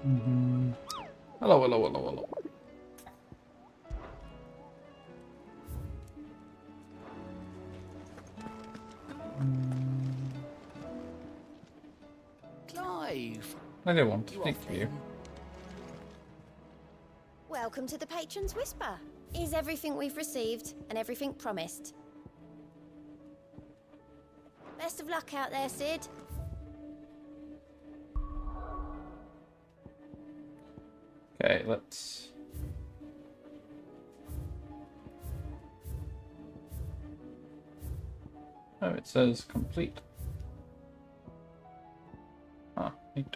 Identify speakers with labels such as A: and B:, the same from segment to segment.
A: Hello, hello, hello, hello.
B: Clive.
A: I don't want to
B: You
A: speak
B: off
A: to you.
B: then?
C: Welcome to the Patron's Whisper. Is everything we've received and everything promised? Best of luck out there, Sid.
A: Okay, let's... Oh, it says complete. Ah, neat.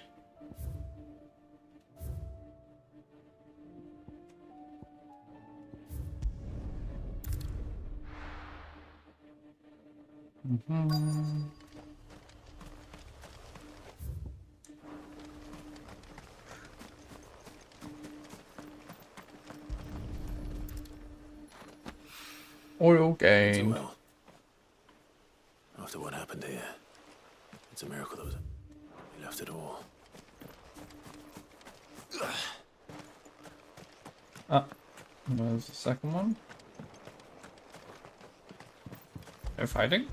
A: Oil gained.
D: Well, after what happened here, it's a miracle that we left it all.
A: Ah, where's the second one? No fighting?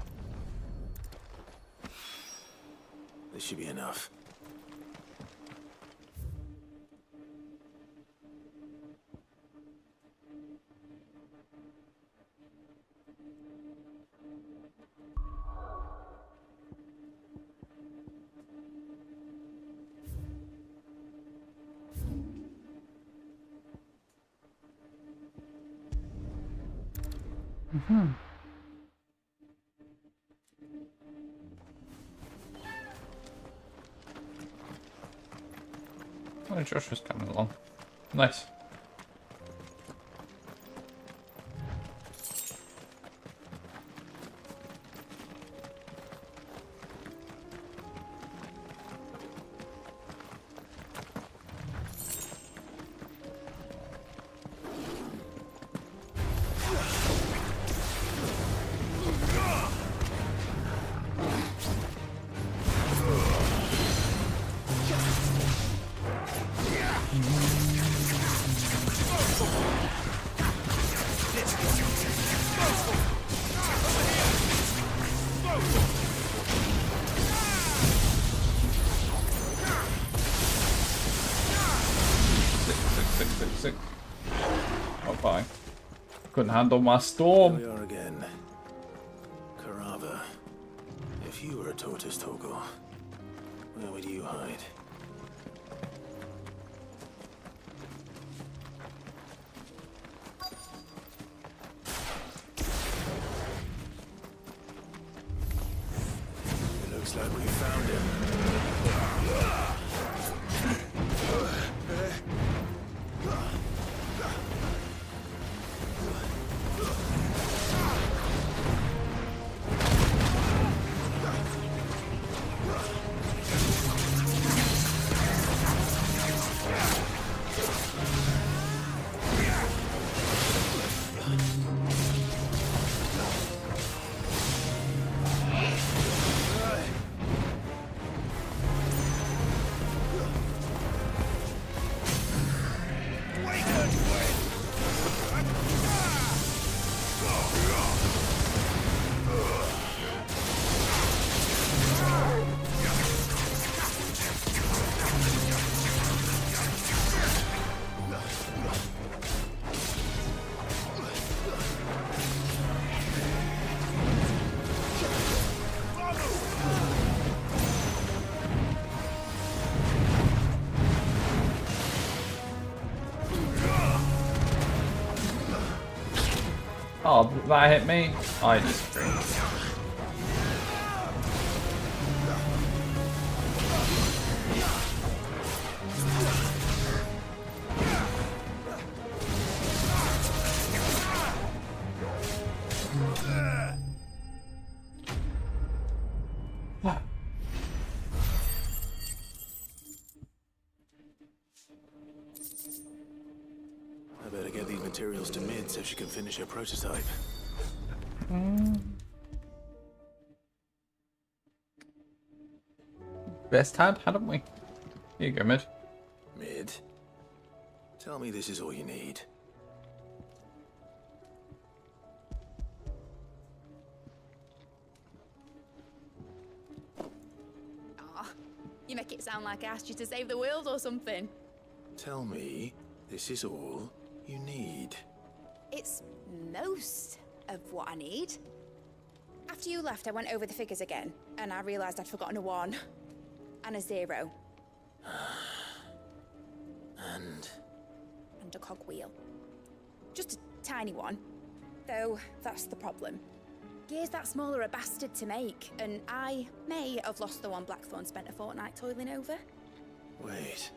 D: This should be enough.
A: Oh, Josh was coming along. Nice. Sick. Oh, bye. Couldn't handle my
D: Here
A: storm.
D: we are again. Carava. If you were a tortoise, Togo, where would you hide? It looks like we found him.
A: Oh, that hit me. I just screamed.
D: I better get these materials to Mid so she can finish her prototype.
A: Best had, hadn't we? Here you go, Mid.
D: Mid, tell me this is all you need.
B: Aw, you make it sound like I asked you to save the world or something.
D: Tell me this is all you need.
B: It's most of what I need. After you left, I went over the figures again, and I realized I'd forgotten a 1 and a 0.
D: And
B: And a cogwheel. Just a tiny one. Though, that's the problem. Gears that small are a bastard to make, and I may have lost the one Blackthorn spent a fortnight toiling over.
D: wait.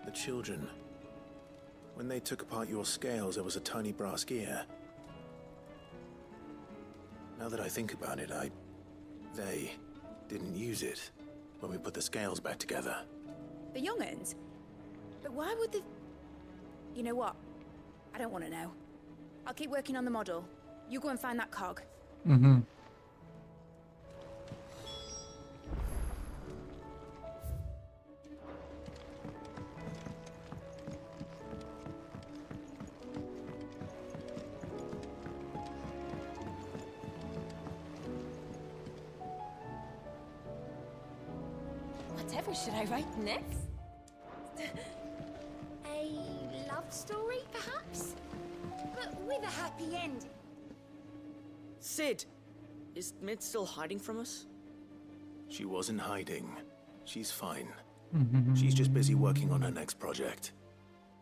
D: The children. When they took apart your scales, there was a tiny brass gear. Now that I think about it, they didn't use it when we put the scales back together.
B: The young'uns? But why would the... You know what? I don't want to know. I'll keep working on the model. You go and find that cog.
A: Mm-hmm.
C: Whatever should I write next? A love story, perhaps? But with a happy ending.
E: Sid, is Mid still hiding from us?
D: She wasn't hiding. She's fine. She's just busy working on her next project.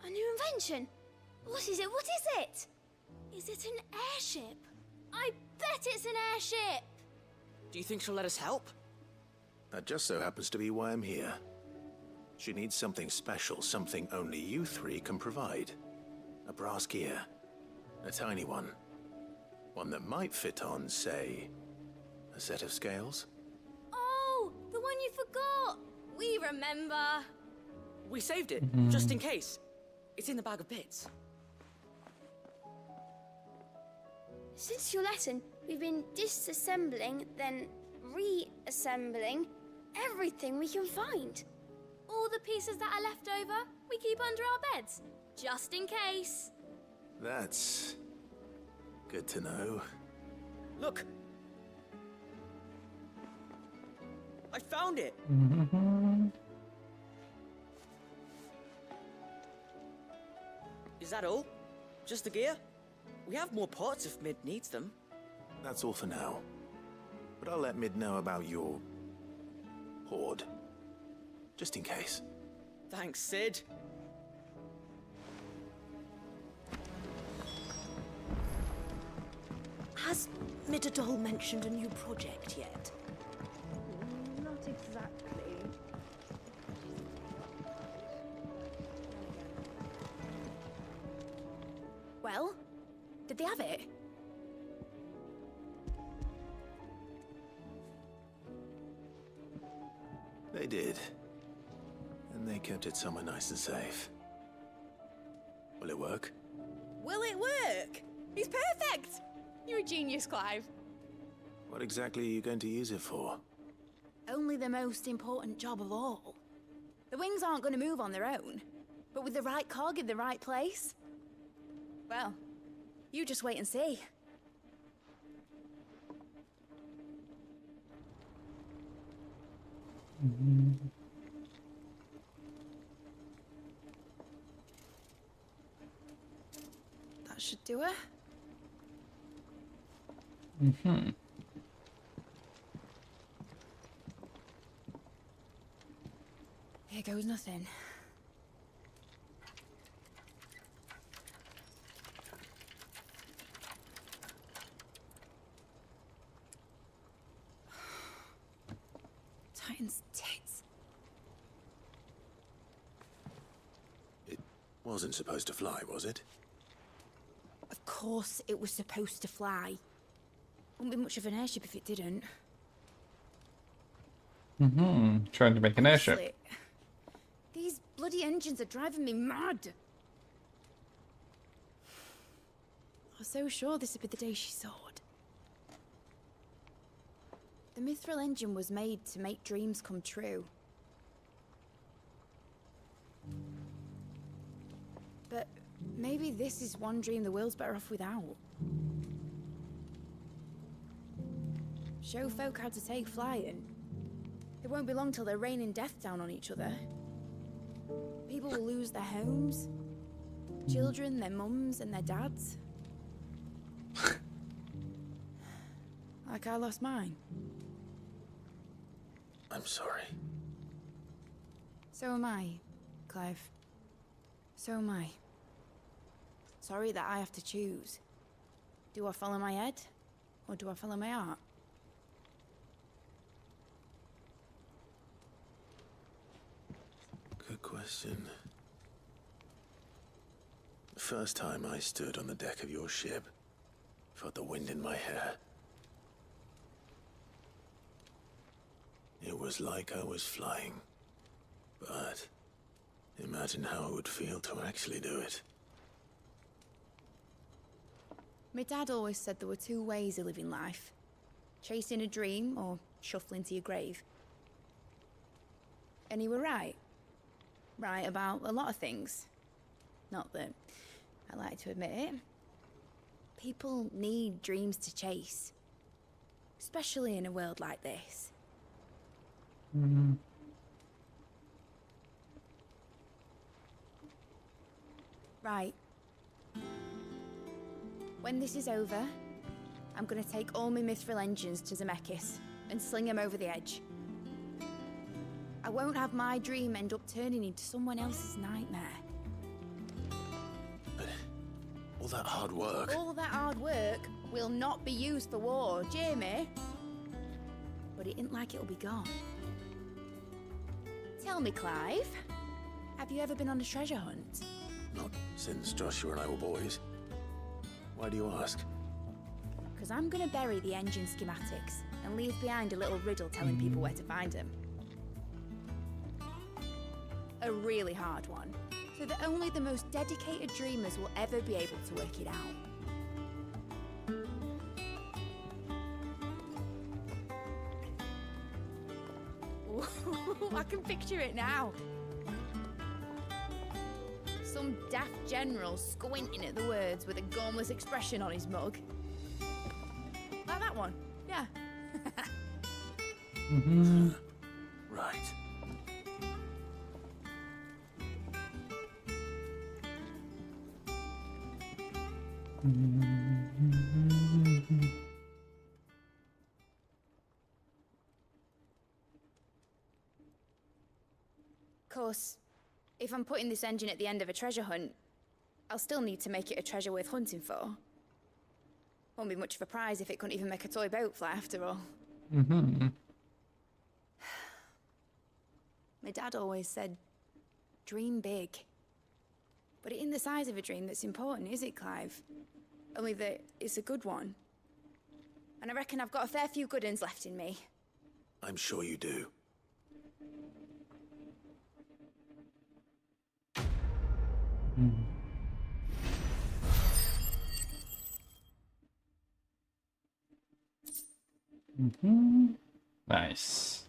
C: A new invention? What is it? What is it? Is it an airship? I bet it's an airship!
E: Do you think she'll let us help?
D: That just so happens to be why I'm here. She needs something special, something only you three can provide. A brass gear. A tiny one. One that might fit on, say, a set of scales?
C: Oh, the one you forgot! We remember!
E: We saved it, just in case. It's in the bag of bits.
C: Since your lesson, we've been disassembling, then reassembling everything we can find. All the pieces that are left over, we keep under our beds, just in case.
D: That's good to know.
E: Look! I found it! Is that all? Just the gear? We have more parts if Mid needs them.
D: That's all for now. But I'll let Mid know about your hoard. Just in case.
E: Thanks, Sid.
F: Has Midadol mentioned a new project yet?
B: Not exactly. Well, did they have it?
D: They did. And they kept it somewhere nice and safe. Will it work?
B: Will it work? He's perfect! You're a genius, Clive.
D: What exactly are you going to use it for?
B: Only the most important job of all. The wings aren't going to move on their own, but with the right cog in the right place, well, you just wait and see. That should do it. Here goes nothing. Titan's tits.
D: It wasn't supposed to fly, was it?
B: Of course it was supposed to fly. Wouldn't be much of an airship if it didn't.
A: Trying to make an airship.
B: Honestly, these bloody engines are driving me mad. I was so sure this would be the day she soared. The Mithril engine was made to make dreams come true. But maybe this is one dream the world's better off without. Show folk how to take flight, and it won't be long till they're raining death down on each other. People will lose their homes, children, their mums, and their dads. Like I lost mine.
D: I'm sorry.
B: So am I, Clive. So am I. Sorry that I have to choose. Do I follow my head, or do I follow my heart?
D: Good question. The first time I stood on the deck of your ship, felt the wind in my hair. It was like I was flying. But imagine how it would feel to actually do it.
B: My dad always said there were two ways of living life. Chasing a dream or shuffling to your grave. And he were right. Right about a lot of things. Not that I like to admit it. People need dreams to chase. Especially in a world like this. Right. When this is over, I'm gonna take all my mithril engines to MonkaS and sling them over the edge. I won't have my dream end up turning into someone else's nightmare.
D: But all that hard work...
B: All that hard work will not be used for war, Jamie. But it ain't like it'll be gone. Tell me, Clive, have you ever been on a treasure hunt?
D: Not since Joshua and I were boys. Why do you ask?
B: Because I'm gonna bury the engine schematics and leave behind a little riddle telling people where to find them. A really hard one, so that only the most dedicated dreamers will ever be able to work it out. Ooh, I can picture it now. Some daft general squinting at the words with a gormless expression on his mug. Like that one, yeah.
D: Right.
B: Of course, if I'm putting this engine at the end of a treasure hunt, I'll still need to make it a treasure worth hunting for. Won't be much of a prize if it couldn't even make a toy boat fly after all. My dad always said, dream big. But it ain't the size of a dream that's important, is it, Clive? Only that it's a good one. And I reckon I've got a fair few good uns left in me.
D: I'm sure you do.
A: Nice.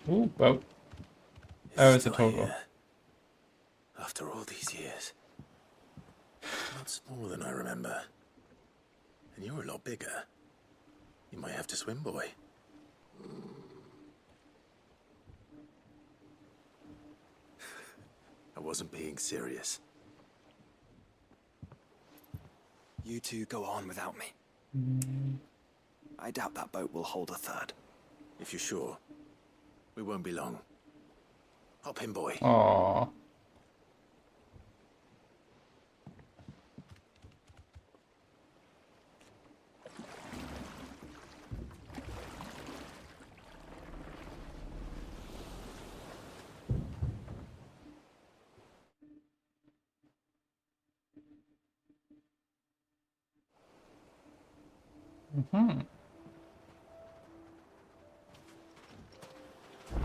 A: Ooh, well. Oh, it's a
D: still
A: toggle.
D: here. After all these years. Not smaller than I remember. And you're a lot bigger. You might have to swim, boy. I wasn't being serious.
G: You two go on without me. I doubt that boat will hold a third.
D: If you're sure, we won't be long. Hop in, boy.
A: Aww.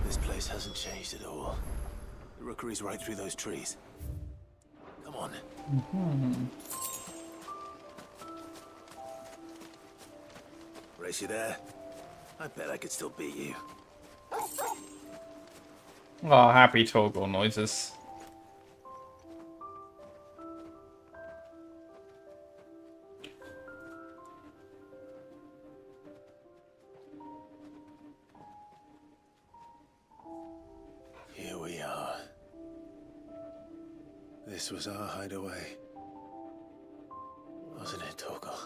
D: This place hasn't changed at all. The rookery's right through those trees. Come on. Race you there? I bet I could still beat you.
A: Oh, happy toggle noises.
D: Here we are. This was our hideaway. Wasn't it, Torgal?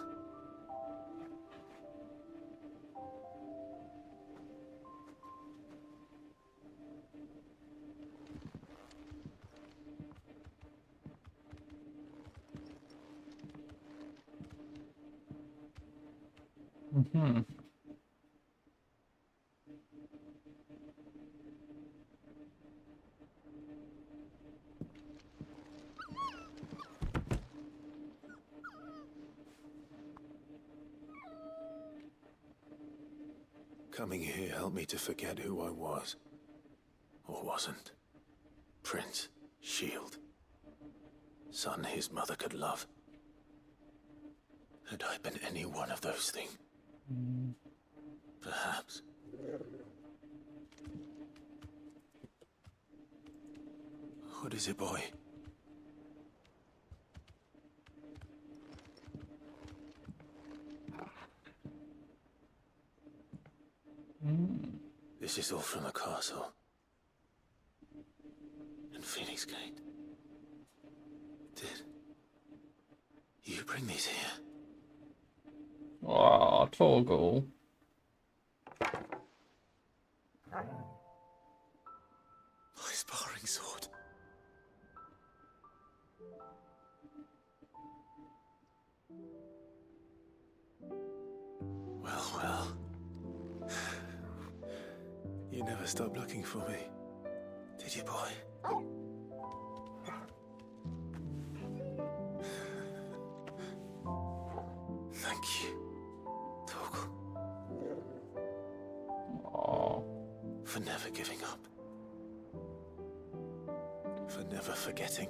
D: Coming here helped me to forget who I was. Or wasn't. Prince, shield. Son his mother could love. Had I been any one of those things? Perhaps. What is it, boy? This is all from the castle. And Phoenix Gate. Did you bring these here?
A: Oh, toggle.
D: My sparring sword. Well. You never stopped looking for me, did you, boy? Thank you, Torgal.
A: Oh.
D: For never giving up. For never forgetting.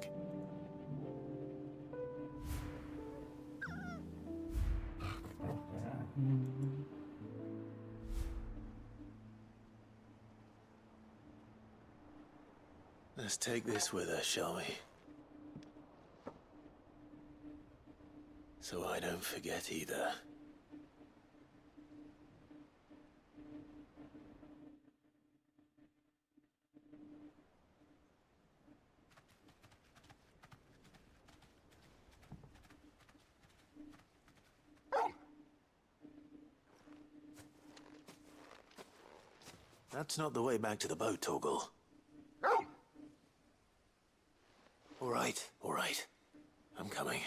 D: Let's take this with us, shall we? So I don't forget either. That's not the way back to the boat, Torgal. All right. I'm coming.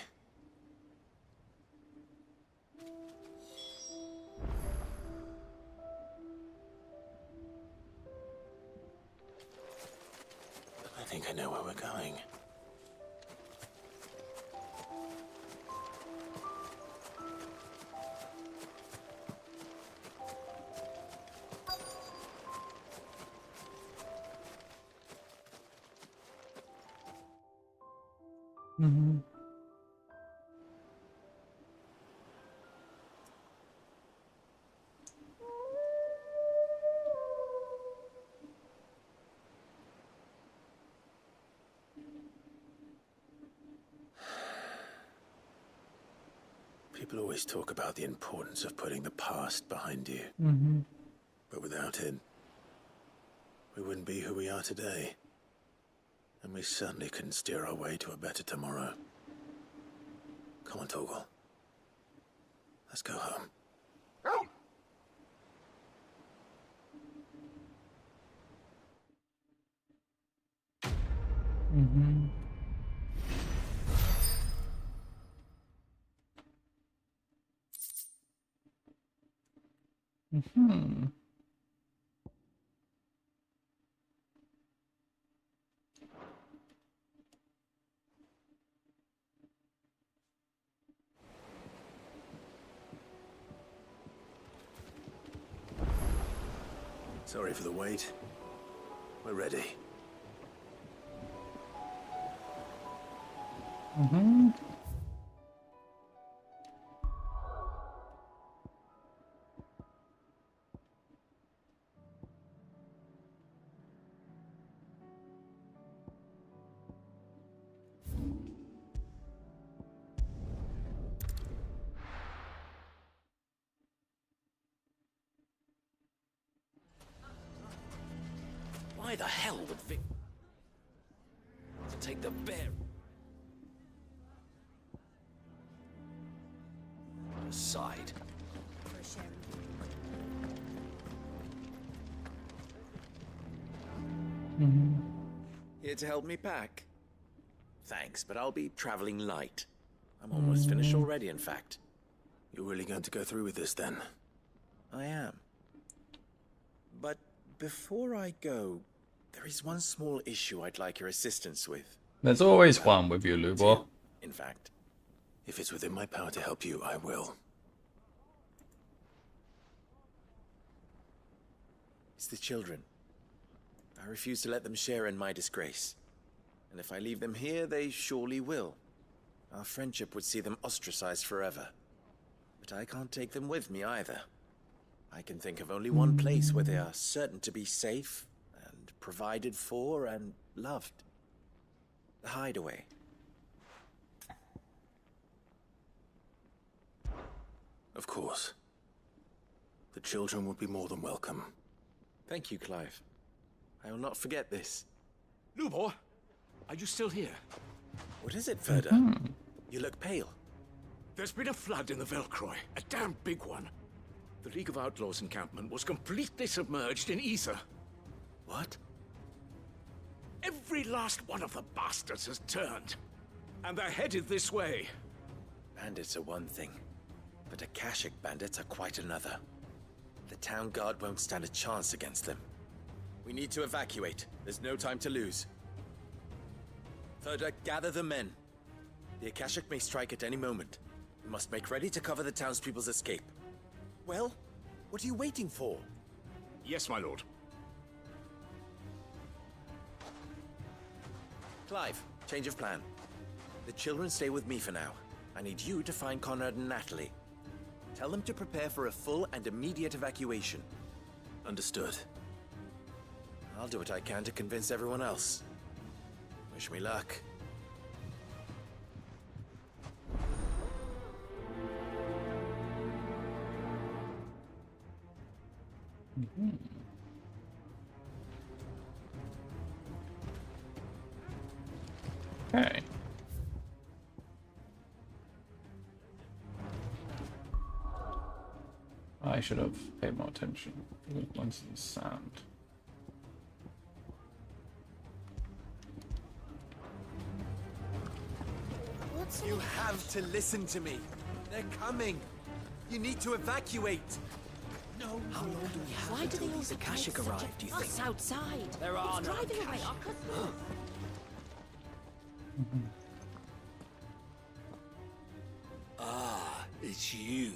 D: I think I know where we're going. People always talk about the importance of putting the past behind you. But without it, we wouldn't be who we are today. And we certainly couldn't steer our way to a better tomorrow. Come on, Torgal. Let's go home. Sorry for the wait. We're ready.
H: Why the hell would Vic take the bear aside?
B: For a sharing.
H: Here to help me pack? Thanks, but I'll be traveling light. I'm almost finished already, in fact.
D: You're really going to go through with this then?
H: I am. But before I go, there is one small issue I'd like your assistance with.
A: There's always one with you, Lubor.
H: In fact,
D: If it's within my power to help you, I will.
H: it's the children. I refuse to let them share in my disgrace. And if I leave them here, they surely will. Our friendship would see them ostracized forever. But I can't take them with me either. I can think of only one place where they are certain to be safe and provided for and loved. The Hideaway.
D: Of course. The children would be more than welcome.
H: Thank you, Clive. I will not forget this.
I: Lubor, are you still here?
H: What is it, Ferda? You look pale.
I: There's been a flood in the Velcroy, a damn big one. The League of Outlaws encampment was completely submerged in ether.
H: What?
I: Every last one of the bastards has turned, and they're headed this way.
H: Bandits are one thing, but Akashic bandits are quite another. The town guard won't stand a chance against them. We need to evacuate. There's no time to lose. Ferda, gather the men. The Akashic may strike at any moment. We must make ready to cover the townspeople's escape. Well, what are you waiting for?
I: Yes, my lord.
H: Clive, change of plan. The children stay with me for now. I need you to find Conrad and Natalie. Tell them to prepare for a full and immediate evacuation.
D: Understood.
H: I'll do what I can to convince everyone else. Wish me luck.
A: Okay. I should have paid more attention. Once in sound.
C: What's
H: You have to listen to me. They're coming. You need to evacuate. No.
G: How long do we have
F: Why do they
G: until
F: all
G: these Akashic arrive, do you think?
F: us outside?
G: There are
F: It's
G: no
F: driving away
G: Akashic.
F: our customers.
I: Ah, it's you.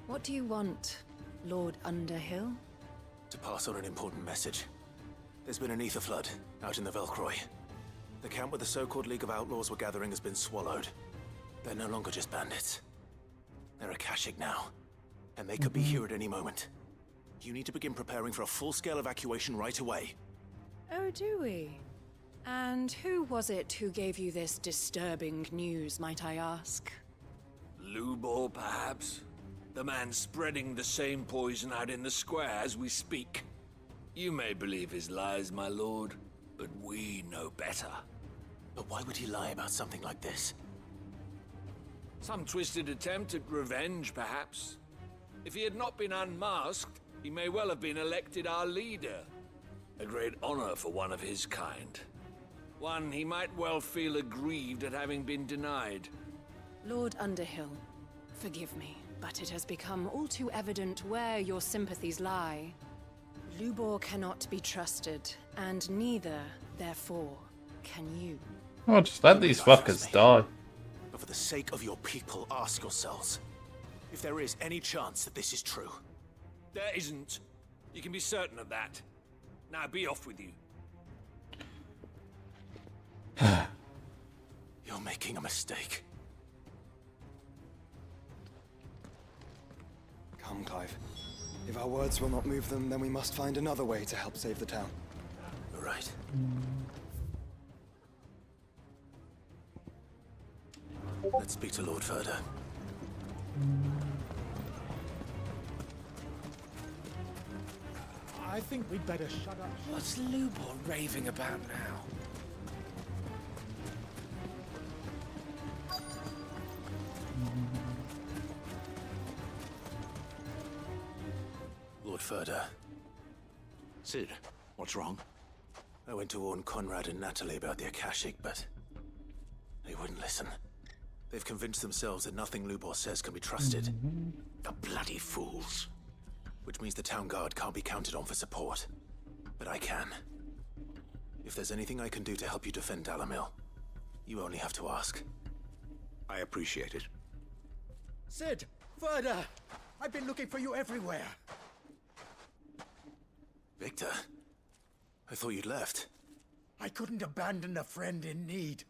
F: What do you want, Lord Underhill?
D: To pass on an important message. There's been an ether flood out in the Velcroy. The camp where the so-called League of Outlaws were gathering has been swallowed. They're no longer just bandits. They're Akashic now, and they could be here at any moment. You need to begin preparing for a full-scale evacuation right away.
F: Oh, do we? And who was it who gave you this disturbing news, might I ask?
I: Lubor, perhaps? The man spreading the same poison out in the square as we speak. You may believe his lies, my lord, but we know better.
D: But why would he lie about something like this?
I: Some twisted attempt at revenge, perhaps. If he had not been unmasked, he may well have been elected our leader. A great honor for one of his kind. One he might well feel aggrieved at having been denied.
F: Lord Underhill, forgive me, but it has become all too evident where your sympathies lie. Lubor cannot be trusted, and neither, therefore, can you.
A: Oh, just let these fuckers die.
D: But for the sake of your people, ask yourselves if there is any chance that this is true.
I: There isn't. You can be certain of that. Now be off with you.
D: You're making a mistake.
G: Come, Clive. If our words will not move them, then we must find another way to help save the town.
D: You're right. Let's speak to Lord Verda.
J: I think we'd better shut up.
I: What's Lubor raving about now?
D: Lord Verda.
K: Sid, what's wrong?
D: I went to warn Conrad and Natalie about the Akashic, but they wouldn't listen. They've convinced themselves that nothing Lubor says can be trusted.
K: The bloody fools.
D: Which means the town guard can't be counted on for support. But I can. If there's anything I can do to help you defend Dalamil, you only have to ask.
K: I appreciate it.
J: Sid! Verda! I've been looking for you everywhere.
D: Victor? I thought you'd left.
J: I couldn't abandon a friend in need.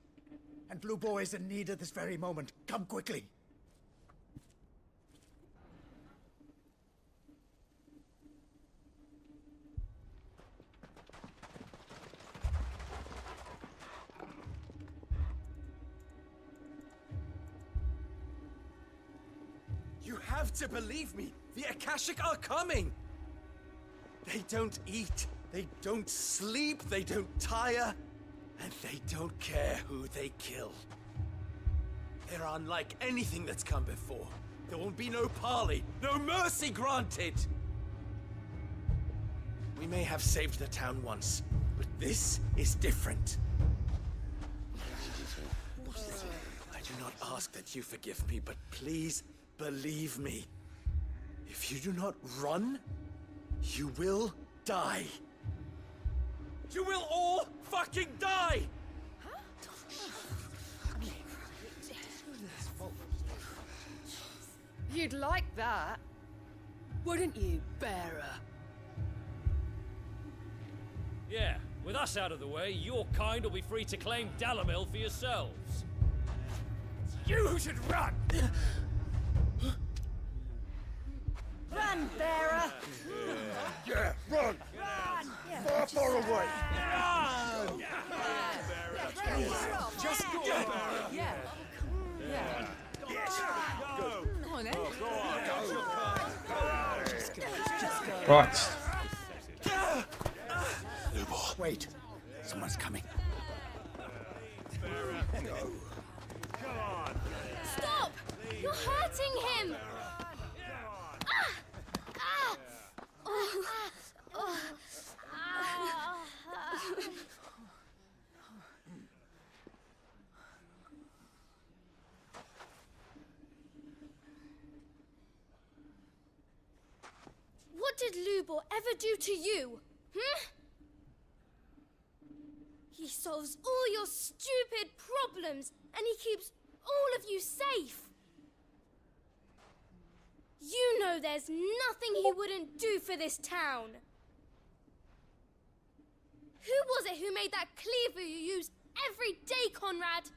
J: And Lubor is in need at this very moment. Come quickly.
H: You have to believe me! The Akashic are coming! They don't eat, they don't sleep, they don't tire, and they don't care who they kill. They're unlike anything that's come before. There will be no parley, no mercy granted! We may have saved the town once, but this is different. I do not ask that you forgive me, but please believe me. If you do not run, you will die. You will all fucking die!
F: You'd like that, wouldn't you, bearer?
L: Yeah, with us out of the way, your kind will be free to claim Dalamil for yourselves.
J: You should run!
F: Run, bearer!
J: Yeah, run! Far, far away!
F: Run! Just go! Yeah. Yeah. Come on, then.
A: Right.
J: Lubor, wait. Someone's coming.
C: Stop! You're hurting him! What did Lubor ever do to you? He solves all your stupid problems, and he keeps all of you safe. You know there's nothing he wouldn't do for this town. Who was it who made that cleaver you use every day, Conrad?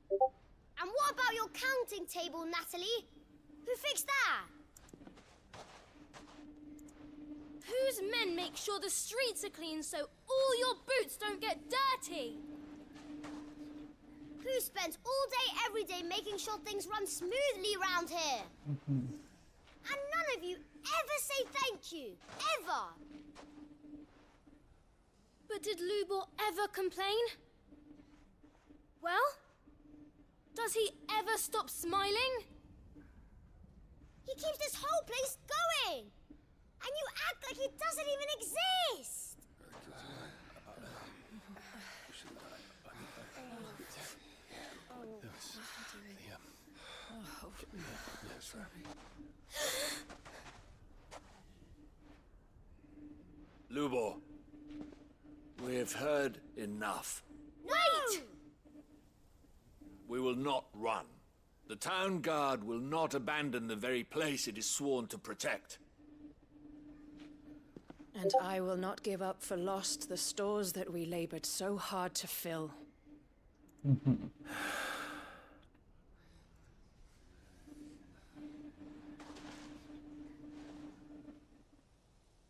M: And what about your counting table, Natalie? Who fixed that?
C: Whose men make sure the streets are clean so all your boots don't get dirty?
M: Who spends all day, every day making sure things run smoothly around here? And none of you ever say thank you. Ever.
C: But did Lubor ever complain? Well, does he ever stop smiling?
M: He keeps this whole place going. And you act like it doesn't even exist.
I: Lubor, we've heard enough.
C: Wait!
I: We will not run. The town guard will not abandon the very place it is sworn to protect.
F: And I will not give up for lost the stores that we labored so hard to fill.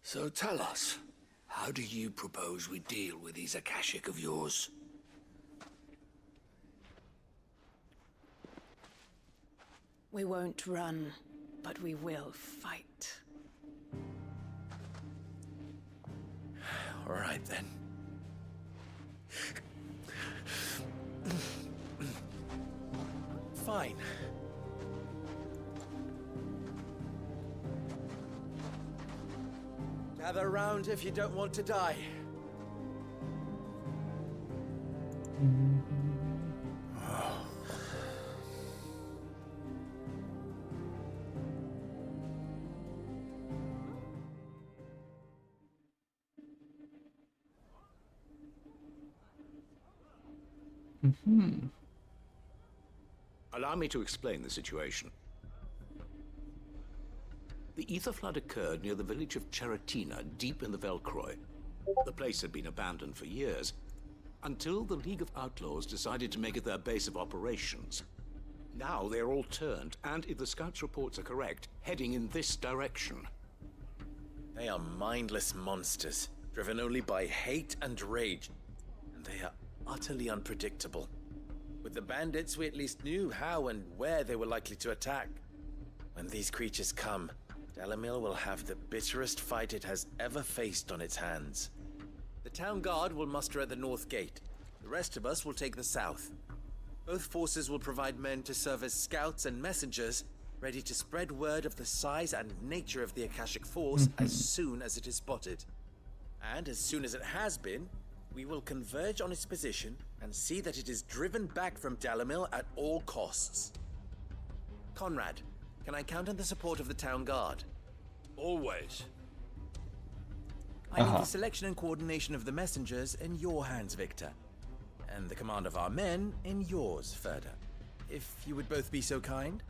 I: So tell us, how do you propose we deal with these Akashic of yours?
F: We won't run, but we will fight.
H: All right, then. Fine. Gather round if you don't want to die.
K: Allow me to explain the situation. The ether flood occurred near the village of Cheratina, deep in the Velcroy. The place had been abandoned for years, until the League of Outlaws decided to make it their base of operations. Now they're all turned, and if the scouts' reports are correct, heading in this direction.
H: They are mindless monsters, driven only by hate and rage, and they are utterly unpredictable. With the bandits, we at least knew how and where they were likely to attack. When these creatures come, Dalamil will have the bitterest fight it has ever faced on its hands. The town guard will muster at the north gate. The rest of us will take the south. Both forces will provide men to serve as scouts and messengers, ready to spread word of the size and nature of the Akashic Force as soon as it is spotted. And as soon as it has been, we will converge on its position and see that it is driven back from Dalamil at all costs. Conrad, can I count on the support of the town guard?
I: Always.
H: I leave the selection and coordination of the messengers in your hands, Victor. And the command of our men in yours, Ferda. If you would both be so kind.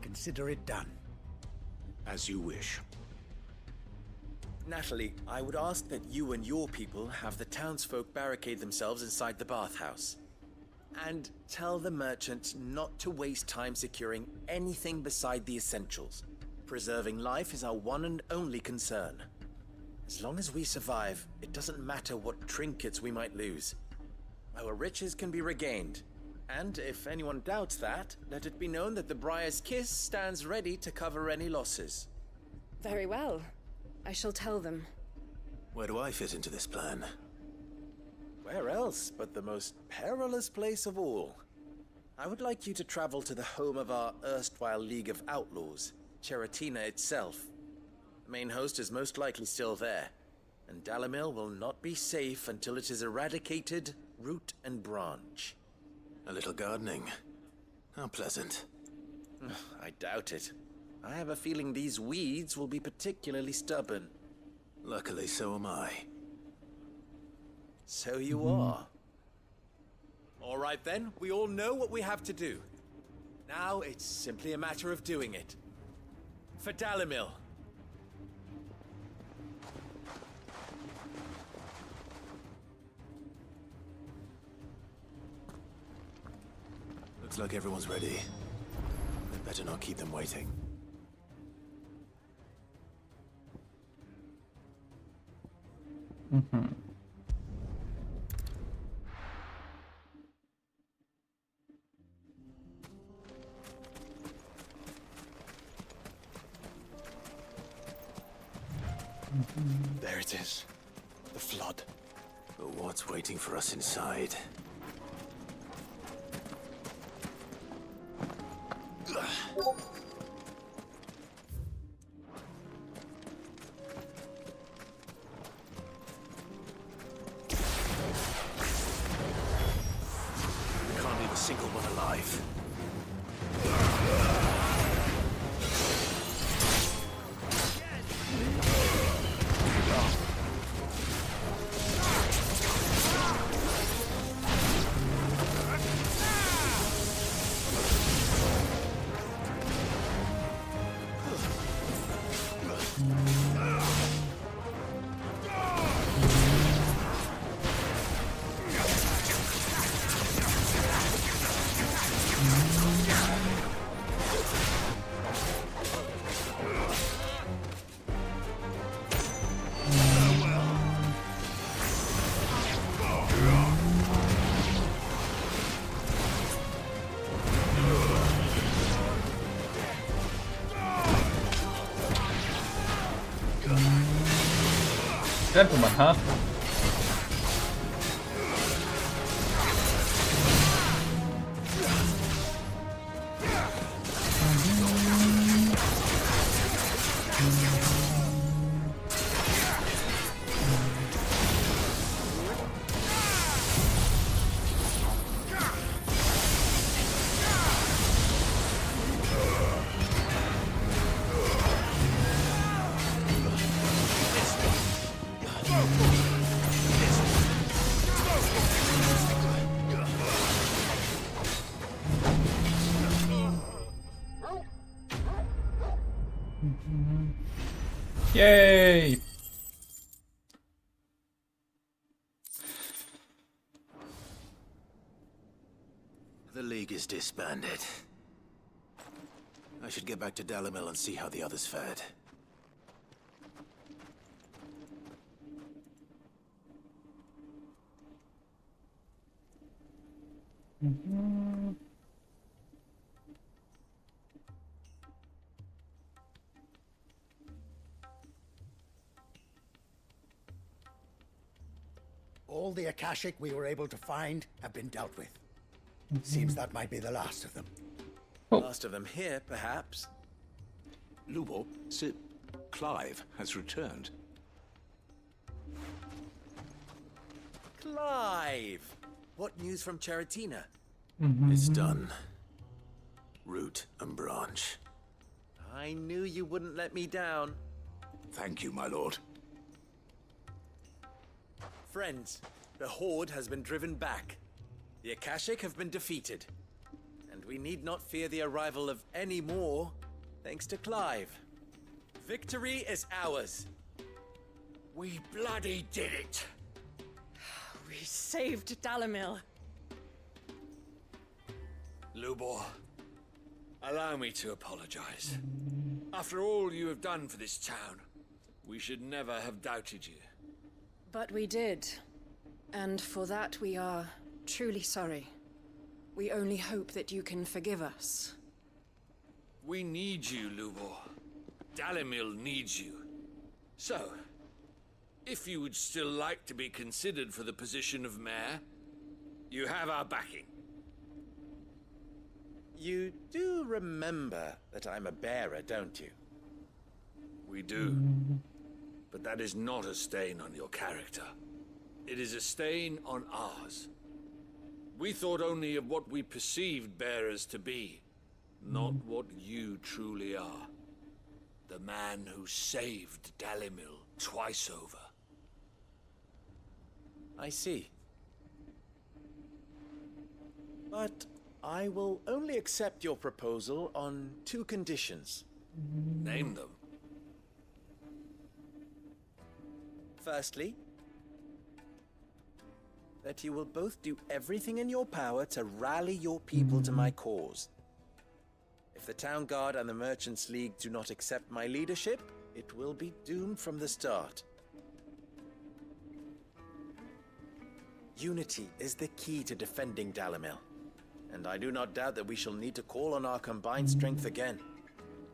J: Consider it done.
K: As you wish.
H: Natalie, I would ask that you and your people have the townsfolk barricade themselves inside the bathhouse. And tell the merchant not to waste time securing anything beside the essentials. Preserving life is our one and only concern. As long as we survive, it doesn't matter what trinkets we might lose. Our riches can be regained. And if anyone doubts that, let it be known that the Briar's Kiss stands ready to cover any losses.
F: Very well. I shall tell them.
D: Where do I fit into this plan?
H: Where else but the most perilous place of all? I would like you to travel to the home of our erstwhile League of Outlaws, Cheratina itself. The main host is most likely still there, and Dalamil will not be safe until it is eradicated, root and branch.
D: A little gardening. How pleasant.
H: I doubt it. I have a feeling these weeds will be particularly stubborn.
D: Luckily, so am I.
H: So you are. All right then, we all know what we have to do. Now it's simply a matter of doing it. For Dalamil.
D: Looks like everyone's ready. I'd better not keep them waiting.
G: There it is. The flood.
D: But what's waiting for us inside? Can't leave a single one alive.
A: Gentlemen, huh? Yay!
D: The League is disbanded. I should get back to Dalimil and see how the others fared.
J: All the Akashic we were able to find have been dealt with. Seems that might be the last of them.
H: Last of them here, perhaps.
K: Lubor, Sir Clive has returned.
H: Clive! What news from Charatina?
D: It's done. Root and branch.
H: I knew you wouldn't let me down.
K: Thank you, my lord.
H: Friends, the Horde has been driven back. The Akashic have been defeated. And we need not fear the arrival of any more, thanks to Clive. Victory is ours.
I: We bloody did it!
F: We saved Dalimil.
I: Lubor, allow me to apologize. After all you have done for this town, we should never have doubted you.
F: But we did. And for that we are truly sorry. We only hope that you can forgive us.
I: We need you, Lubor. Dalimil needs you. So, if you would still like to be considered for the position of mayor, you have our backing.
H: You do remember that I'm a bearer, don't you?
I: We do. But that is not a stain on your character. It is a stain on ours. We thought only of what we perceived bearers to be, not what you truly are. The man who saved Dalimil twice over.
H: I see. But I will only accept your proposal on 2 conditions.
I: Name them.
H: Firstly, that you will both do everything in your power to rally your people to my cause. If the Town Guard and the Merchants League do not accept my leadership, it will be doomed from the start. Unity is the key to defending Dalimil, and I do not doubt that we shall need to call on our combined strength again.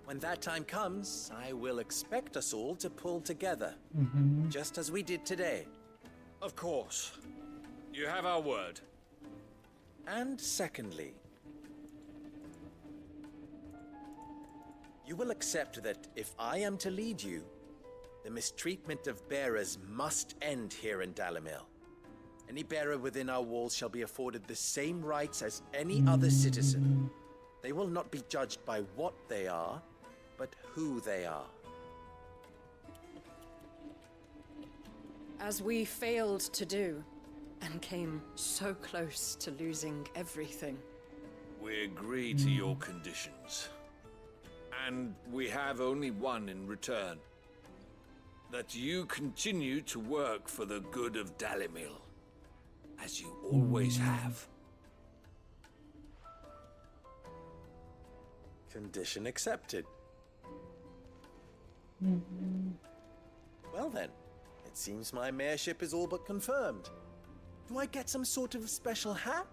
H: When that time comes, I will expect us all to pull together, just as we did today.
I: Of course. You have our word.
H: And secondly, you will accept that if I am to lead you, the mistreatment of bearers must end here in Dalimil. Any bearer within our walls shall be afforded the same rights as any other citizen. They will not be judged by what they are, but who they are.
F: As we failed to do, and came so close to losing everything.
I: We agree to your conditions. And we have only one in return. That you continue to work for the good of Dalimil, as you always have.
H: Condition accepted. Well then, it seems my mayorship is all but confirmed. Do I get some sort of special hat?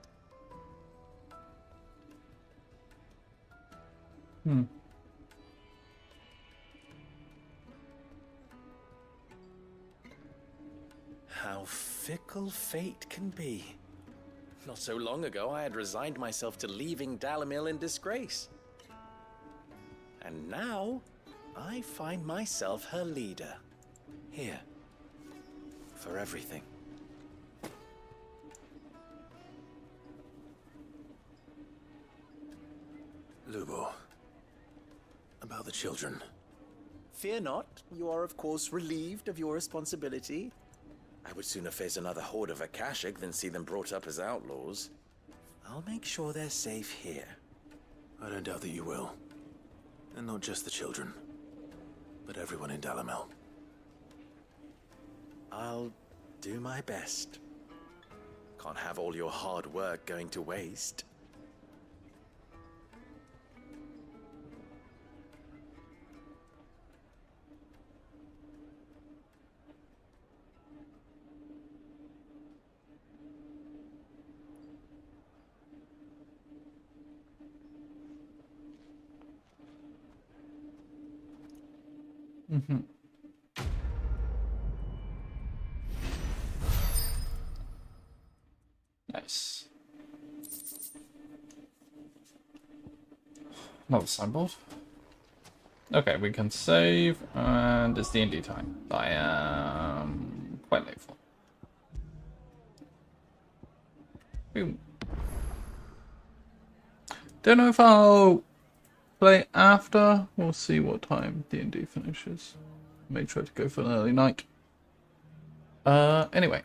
H: How fickle fate can be. Not so long ago, I had resigned myself to leaving Dalamil in disgrace. And now, I find myself her leader. Here. For everything.
D: Lubo. About the children.
H: Fear not. You are, of course, relieved of your responsibility. I would sooner face another horde of Akashic than see them brought up as outlaws. I'll make sure they're safe here.
D: I don't doubt that you will. And not just the children, but everyone in Dalamel.
H: I'll do my best. Can't have all your hard work going to waste.
A: Mm-hmm. Nice. Another signboard. Okay, we can save, and it's D&D time. I am quite late for. Boom. Don't know if I'll play after. We'll see what time D&D finishes. May try to go for an early night. Anyway.